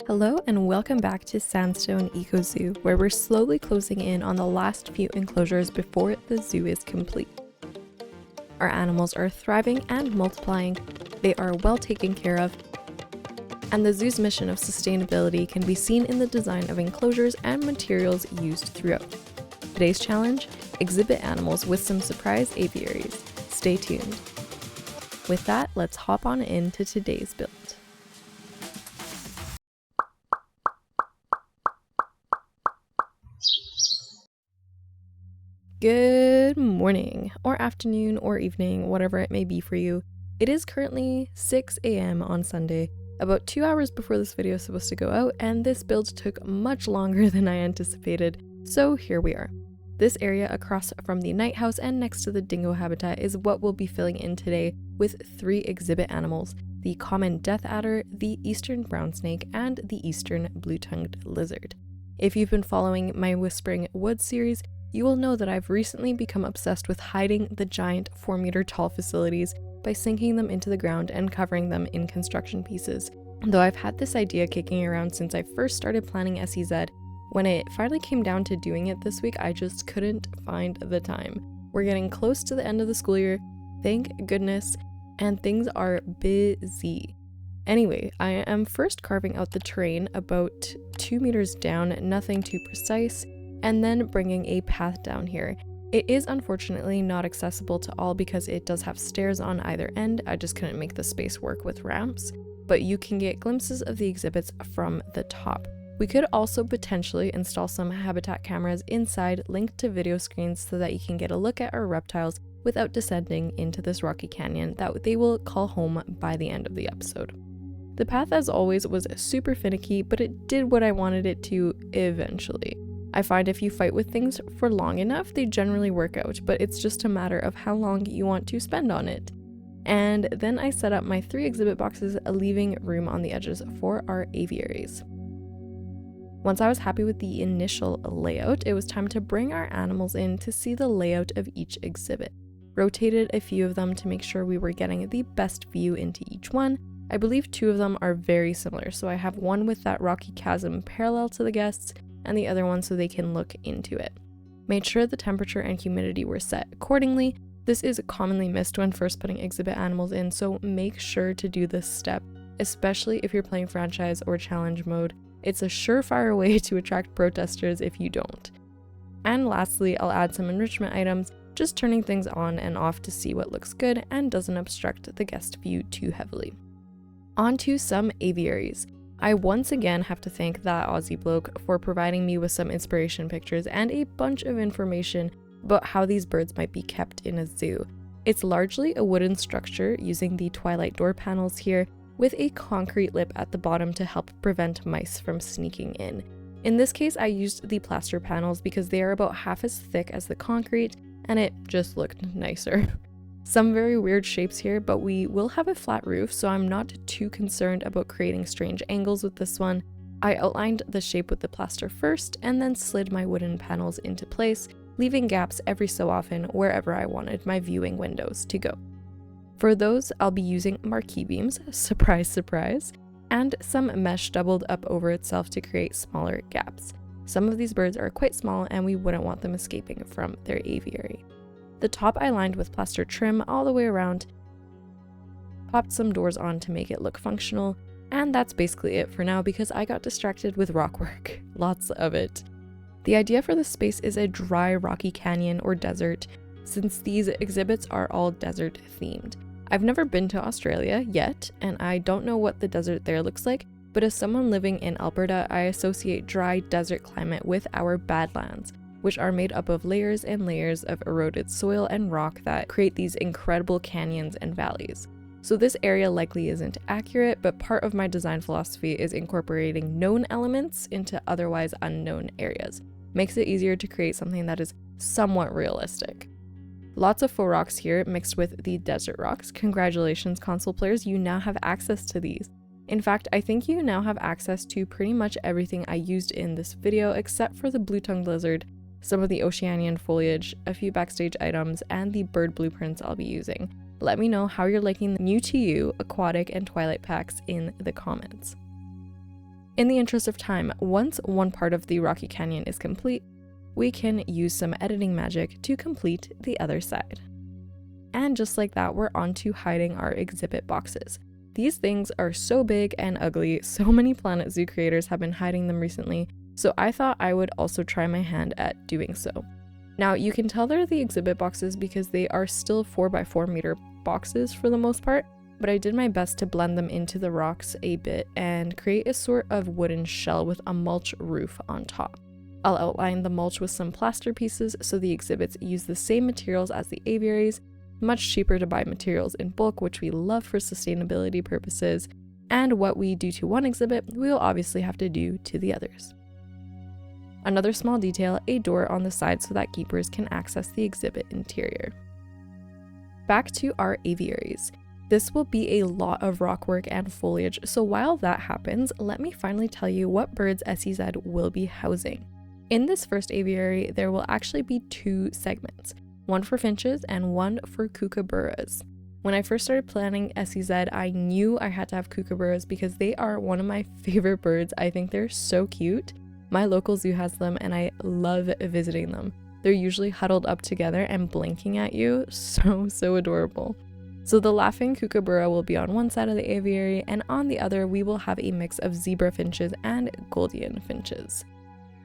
Hello and welcome back to Sandstone Eco Zoo, where we're slowly closing in on the last few enclosures before the zoo is complete. Our animals are thriving and multiplying, they are well taken care of, and the zoo's mission of sustainability can be seen in the design of enclosures and materials used throughout. Today's challenge? Exhibit animals with some surprise aviaries. Stay tuned. With that, let's hop on into today's build. Good morning, or afternoon, or evening, whatever it may be for you. It is currently 6 a.m. on Sunday, about 2 hours before this video is supposed to go out, and this build took much longer than I anticipated, so here we are. This area across from the night house and next to the dingo habitat is what we'll be filling in today with 3 exhibit animals: the common death adder, the eastern brown snake, and the eastern blue-tongued lizard. If you've been following my Whispering Woods series, you will know that I've recently become obsessed with hiding the giant 4-meter tall facilities by sinking them into the ground and covering them in construction pieces. Though I've had this idea kicking around since I first started planning SEZ, when it finally came down to doing it this week, I just couldn't find the time. We're getting close to the end of the school year, thank goodness, and things are busy. Anyway, I am first carving out the terrain about 2 meters down, nothing too precise, and then bringing a path down here. It is unfortunately not accessible to all because it does have stairs on either end. I just couldn't make the space work with ramps, but you can get glimpses of the exhibits from the top. We could also potentially install some habitat cameras inside linked to video screens so that you can get a look at our reptiles without descending into this rocky canyon that they will call home by the end of the episode. The path, as always, was super finicky, but it did what I wanted it to eventually. I find if you fight with things for long enough, they generally work out, but it's just a matter of how long you want to spend on it. And then I set up my 3 exhibit boxes, leaving room on the edges for our aviaries. Once I was happy with the initial layout, it was time to bring our animals in to see the layout of each exhibit. Rotated a few of them to make sure we were getting the best view into each one. I believe 2 of them are very similar, so I have one with that rocky chasm parallel to the guests, and the other one so they can look into it. Made sure the temperature and humidity were set accordingly. This is commonly missed when first putting exhibit animals in, so make sure to do this step, especially if you're playing franchise or challenge mode. It's a surefire way to attract protesters if you don't. And lastly, I'll add some enrichment items, just turning things on and off to see what looks good and doesn't obstruct the guest view too heavily. On to some aviaries. I once again have to thank that Aussie bloke for providing me with some inspiration pictures and a bunch of information about how these birds might be kept in a zoo. It's largely a wooden structure using the twilight door panels here, with a concrete lip at the bottom to help prevent mice from sneaking in. In this case, I used the plaster panels because they are about half as thick as the concrete, and it just looked nicer. Some very weird shapes here, but we will have a flat roof, so I'm not too concerned about creating strange angles with this one. I outlined the shape with the plaster first, and then slid my wooden panels into place, leaving gaps every so often wherever I wanted my viewing windows to go. For those, I'll be using marquee beams, surprise surprise, and some mesh doubled up over itself to create smaller gaps. Some of these birds are quite small and we wouldn't want them escaping from their aviary. The top I lined with plaster trim all the way around, popped some doors on to make it look functional, and that's basically it for now because I got distracted with rock work, lots of it. The idea for this space is a dry rocky canyon or desert, since these exhibits are all desert themed. I've never been to Australia yet, and I don't know what the desert there looks like, but as someone living in Alberta, I associate dry desert climate with our badlands, which are made up of layers and layers of eroded soil and rock that create these incredible canyons and valleys. So this area likely isn't accurate, but part of my design philosophy is incorporating known elements into otherwise unknown areas. Makes it easier to create something that is somewhat realistic. Lots of faux rocks here mixed with the desert rocks. Congratulations, console players, you now have access to these. In fact, I think you now have access to pretty much everything I used in this video except for the blue-tongued lizard, some of the Oceanian foliage, a few backstage items, and the bird blueprints I'll be using. Let me know how you're liking the new to you aquatic and twilight packs in the comments. In the interest of time, once one part of the Rocky Canyon is complete, we can use some editing magic to complete the other side. And just like that, we're on to hiding our exhibit boxes. These things are so big and ugly, so many Planet Zoo creators have been hiding them recently, so I thought I would also try my hand at doing so. Now, you can tell they're the exhibit boxes because they are still 4x4 meter boxes for the most part, but I did my best to blend them into the rocks a bit and create a sort of wooden shell with a mulch roof on top. I'll outline the mulch with some plaster pieces so the exhibits use the same materials as the aviaries, much cheaper to buy materials in bulk, which we love for sustainability purposes, and what we do to one exhibit, we will obviously have to do to the others. Another small detail, a door on the side so that keepers can access the exhibit interior. Back to our aviaries. This will be a lot of rockwork and foliage, so while that happens, let me finally tell you what birds SEZ will be housing. In this first aviary, there will actually be 2 segments, one for finches and one for kookaburras. When I first started planning SEZ, I knew I had to have kookaburras because they are one of my favorite birds. I think they're so cute. My local zoo has them and I love visiting them. They're usually huddled up together and blinking at you, so adorable. So the laughing kookaburra will be on one side of the aviary, and on the other we will have a mix of zebra finches and Guldian finches.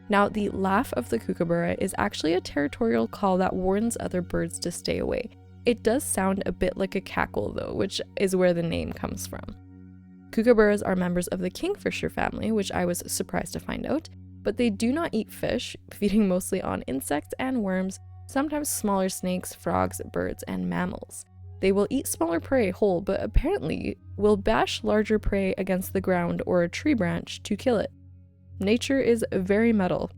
Now, the laugh of the kookaburra is actually a territorial call that warns other birds to stay away. It does sound a bit like a cackle though, which is where the name comes from. Kookaburras are members of the kingfisher family, which I was surprised to find out, but they do not eat fish, feeding mostly on insects and worms, sometimes smaller snakes, frogs, birds, and mammals. They will eat smaller prey whole, but apparently will bash larger prey against the ground or a tree branch to kill it. Nature is very metal.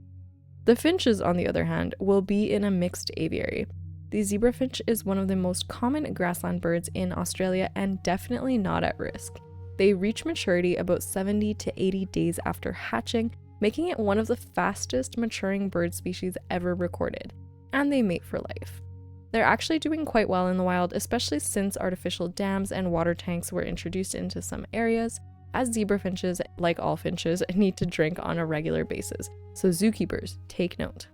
The finches, on the other hand, will be in a mixed aviary. The zebra finch is one of the most common grassland birds in Australia and definitely not at risk. They reach maturity about 70 to 80 days after hatching, making it one of the fastest maturing bird species ever recorded, and they mate for life. They're actually doing quite well in the wild, especially since artificial dams and water tanks were introduced into some areas, as zebra finches, like all finches, need to drink on a regular basis, so zookeepers, take note.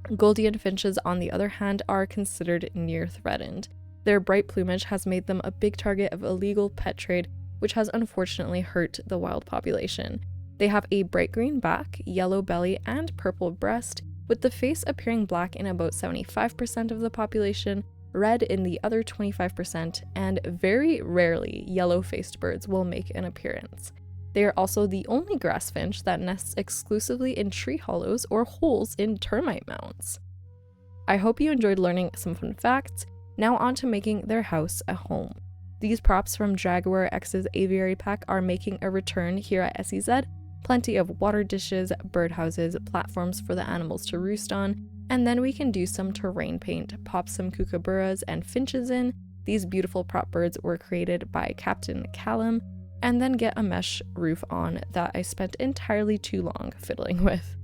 Guldian finches, on the other hand, are considered near threatened. Their bright plumage has made them a big target of illegal pet trade, which has unfortunately hurt the wild population. They have a bright green back, yellow belly, and purple breast, with the face appearing black in about 75% of the population, red in the other 25%, and very rarely yellow-faced birds will make an appearance. They are also the only grass finch that nests exclusively in tree hollows or holes in termite mounds. I hope you enjoyed learning some fun facts. Now on to making their house a home. These props from Jaguar X's Aviary Pack are making a return here at SEZ. Plenty of water dishes, birdhouses, platforms for the animals to roost on, and then we can do some terrain paint, pop some kookaburras and finches in. These beautiful prop birds were created by Captain Callum, and then get a mesh roof on that I spent entirely too long fiddling with.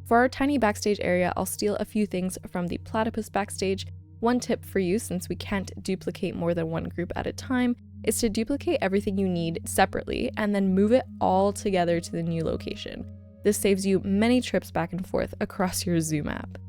For our tiny backstage area, I'll steal a few things from the platypus backstage. One tip for you, since we can't duplicate more than one group at a time, is to duplicate everything you need separately and then move it all together to the new location. This saves you many trips back and forth across your zoo map.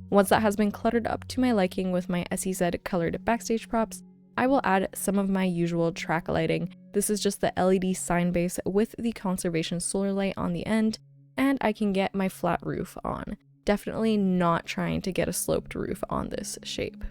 Once that has been cluttered up to my liking with my SEZ colored backstage props, I will add some of my usual track lighting. This is just the LED sign base with the conservation solar light on the end, and I can get my flat roof on. Definitely not trying to get a sloped roof on this shape.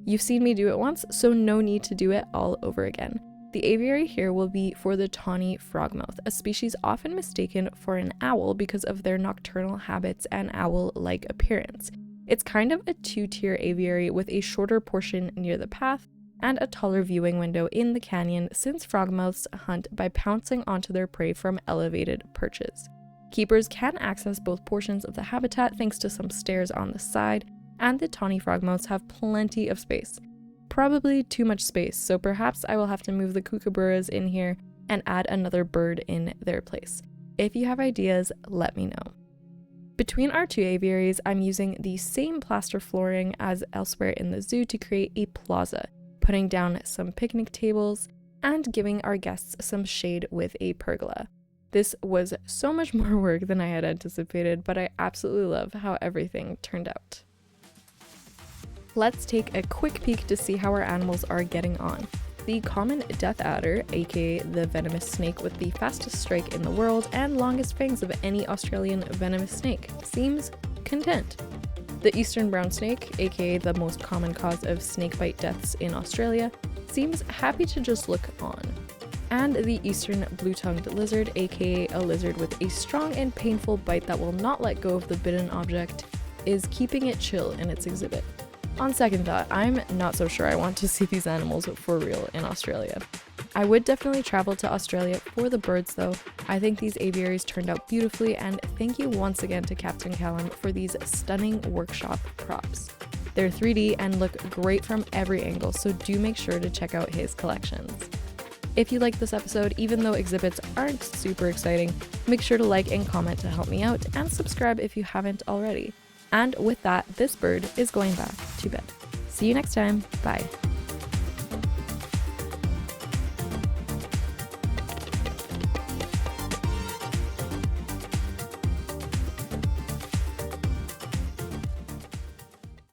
You've seen me do it once, so no need to do it all over again. The aviary here will be for the tawny frogmouth, a species often mistaken for an owl because of their nocturnal habits and owl-like appearance. It's kind of a 2-tier aviary with a shorter portion near the path and a taller viewing window in the canyon, since frogmouths hunt by pouncing onto their prey from elevated perches. Keepers can access both portions of the habitat thanks to some stairs on the side, and the tawny frogmouths have plenty of space. Probably too much space, so perhaps I will have to move the kookaburras in here and add another bird in their place. If you have ideas, let me know. Between our 2 aviaries, I'm using the same plaster flooring as elsewhere in the zoo to create a plaza, putting down some picnic tables and giving our guests some shade with a pergola. This was so much more work than I had anticipated, but I absolutely love how everything turned out. Let's take a quick peek to see how our animals are getting on. The common death adder, aka the venomous snake with the fastest strike in the world and longest fangs of any Australian venomous snake, seems content. The eastern brown snake, aka the most common cause of snakebite deaths in Australia, seems happy to just look on. And the eastern blue-tongued lizard, aka a lizard with a strong and painful bite that will not let go of the bitten object, is keeping it chill in its exhibit. On second thought, I'm not so sure I want to see these animals for real in Australia. I would definitely travel to Australia for the birds though. I think these aviaries turned out beautifully, and thank you once again to Captain Callum for these stunning workshop props. They're 3D and look great from every angle, so do make sure to check out his collections. If you liked this episode, even though exhibits aren't super exciting, make sure to like and comment to help me out, and subscribe if you haven't already. And with that, this bird is going back to bed. See you next time. Bye.